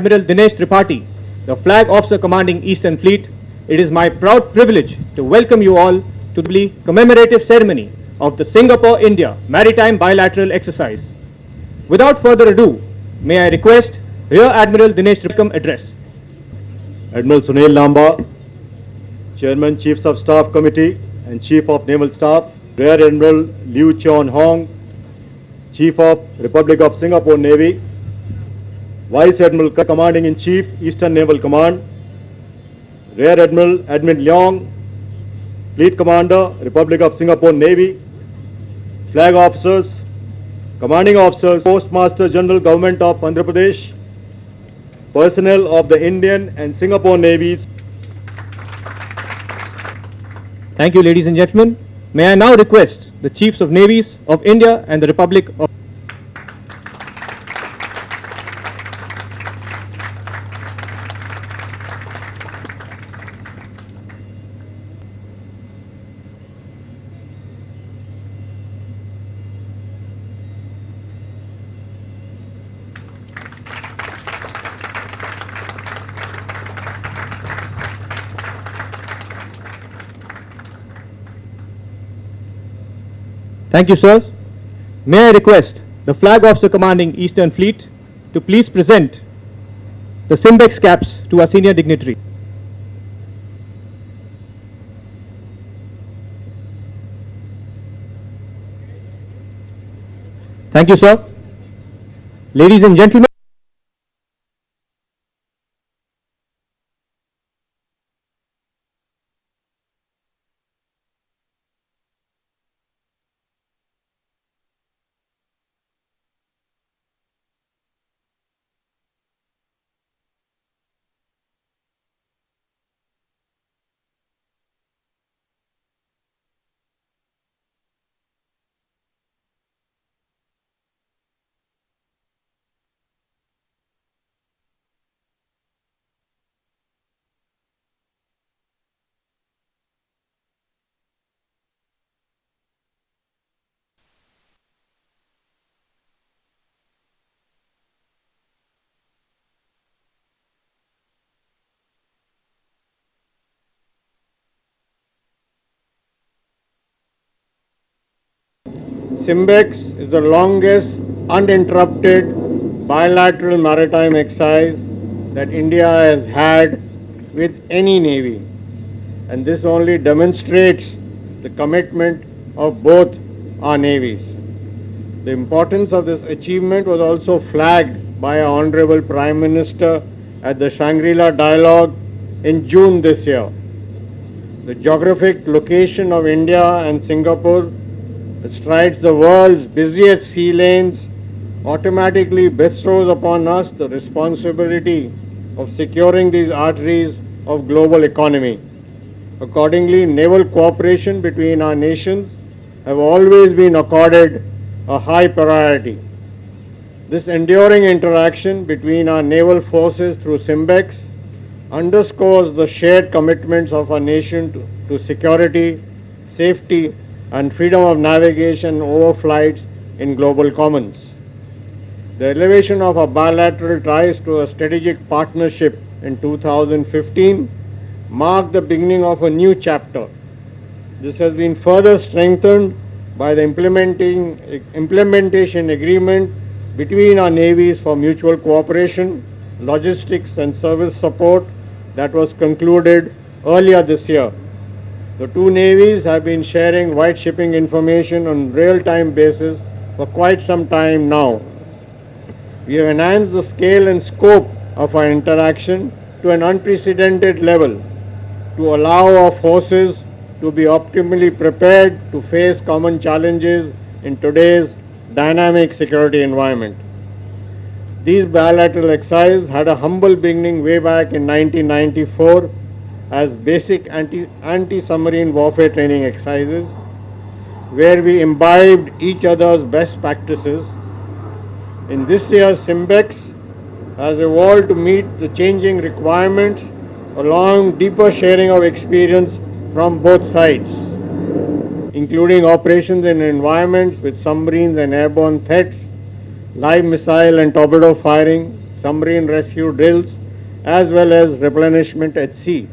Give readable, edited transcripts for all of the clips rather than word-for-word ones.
Admiral Dinesh Tripathi, the Flag Officer commanding Eastern Fleet, it is my proud privilege to welcome you all to the commemorative ceremony of the Singapore-India Maritime Bilateral Exercise. Without further ado, may I request Rear Admiral Dinesh Tripathi address. Admiral Sunil Lamba, Chairman, Chiefs of Staff Committee and Chief of Naval Staff, Rear Admiral Liu Chon Hong, Chief of Republic of Singapore Navy, Vice Admiral Commanding-in-Chief, Eastern Naval Command, Rear Admiral Edmund Leong, Fleet Commander, Republic of Singapore Navy, Flag Officers, Commanding Officers, Postmaster General Government of Andhra Pradesh, personnel of the Indian and Singapore Navies. Thank you, ladies and gentlemen. May I now request the Chiefs of Navies of India and the Republic of Thank you, sir. May I request the Flag Officer commanding Eastern Fleet to please present the Simbex caps to our senior dignitary. Thank you, sir. Ladies and gentlemen, Simbex is the longest uninterrupted bilateral maritime exercise that India has had with any navy, and this only demonstrates the commitment of both our navies. The importance of this achievement was also flagged by our Honorable Prime Minister at the Shangri-La Dialogue in June this year. The geographic location of India and Singapore strides the world's busiest sea lanes automatically bestows upon us the responsibility of securing these arteries of global economy. Accordingly, naval cooperation between our nations have always been accorded a high priority. This enduring interaction between our naval forces through Simbex underscores the shared commitments of our nation to security, safety, and freedom of navigation over flights in global commons. The elevation of our bilateral ties to a strategic partnership in 2015 marked the beginning of a new chapter. This has been further strengthened by the implementation agreement between our navies for mutual cooperation, logistics and service support that was concluded earlier this year. The two navies have been sharing white shipping information on real-time basis for quite some time now. We have enhanced the scale and scope of our interaction to an unprecedented level to allow our forces to be optimally prepared to face common challenges in today's dynamic security environment. These bilateral exercises had a humble beginning way back in 1994 as basic anti-submarine warfare training exercises, where we imbibed each other's best practices. In this year's Simbex has evolved to meet the changing requirements along deeper sharing of experience from both sides, including operations in environments with submarines and airborne threats, live missile and torpedo firing, submarine rescue drills, as well as replenishment at sea.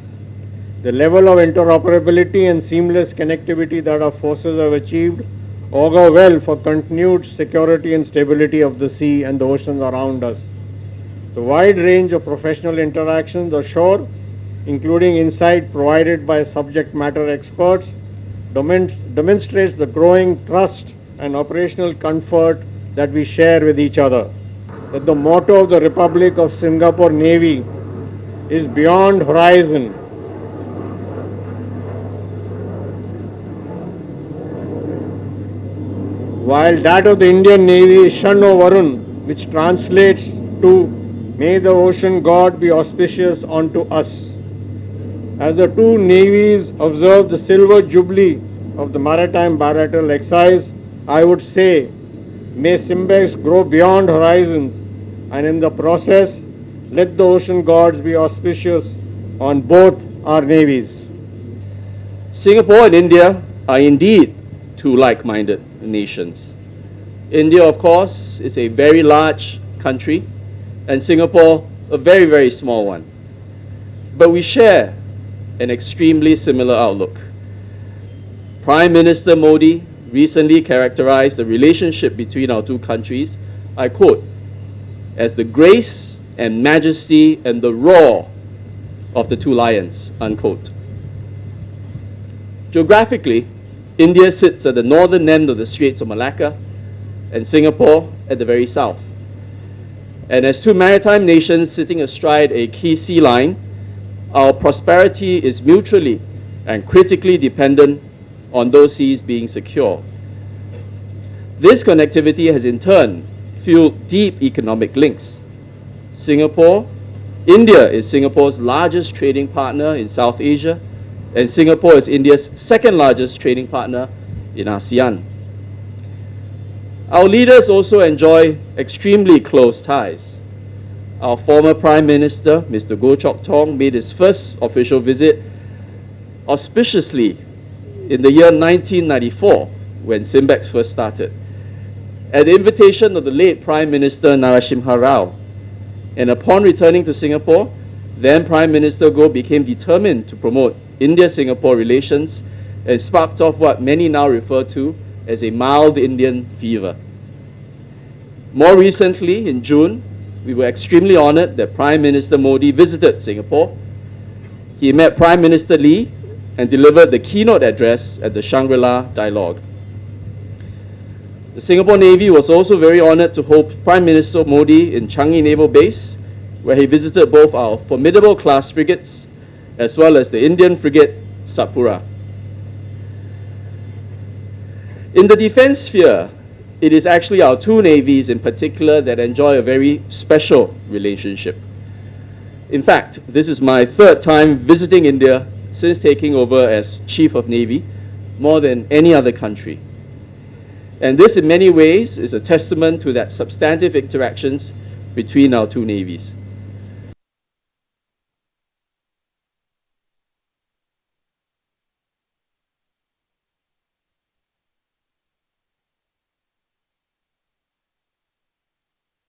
The level of interoperability and seamless connectivity that our forces have achieved augur well for continued security and stability of the sea and the oceans around us. The wide range of professional interactions ashore, including insight provided by subject matter experts, demonstrates the growing trust and operational comfort that we share with each other. That the motto of the Republic of Singapore Navy is beyond horizon. While that of the Indian Navy is Shanno Varun, which translates to May the ocean god be auspicious unto us. As the two navies observe the silver jubilee of the maritime bilateral exercise, I would say, may Simbex grow beyond horizons, and in the process, let the ocean gods be auspicious on both our navies. Singapore and India are indeed two like-minded nations. India, of course, is a very large country, and Singapore a very, very small one. But we share an extremely similar outlook. Prime Minister Modi recently characterized the relationship between our two countries, I quote, as the grace and majesty and the roar of the two lions, unquote. Geographically, India sits at the northern end of the Straits of Malacca and Singapore at the very south. And as two maritime nations sitting astride a key sea line, our prosperity is mutually and critically dependent on those seas being secure. This connectivity has in turn fueled deep economic links. India is Singapore's largest trading partner in South Asia, and Singapore is India's second largest trading partner in ASEAN. Our leaders also enjoy extremely close ties. Our former Prime Minister, Mr. Goh Chok Tong, made his first official visit auspiciously in the year 1994, when Simbex first started, at the invitation of the late Prime Minister Narasimha Rao. And upon returning to Singapore, then Prime Minister Goh became determined to promote India-Singapore relations and sparked off what many now refer to as a mild Indian fever. More recently, in June, we were extremely honored that Prime Minister Modi visited Singapore. He met Prime Minister Lee and delivered the keynote address at the Shangri-La Dialogue. The Singapore Navy was also very honored to host Prime Minister Modi in Changi Naval Base, where he visited both our formidable class frigates as well as the Indian frigate Satpura. In the defense sphere, it is actually our two navies in particular that enjoy a very special relationship. In fact, this is my third time visiting India since taking over as Chief of Navy, more than any other country. And this in many ways is a testament to that substantive interactions between our two navies.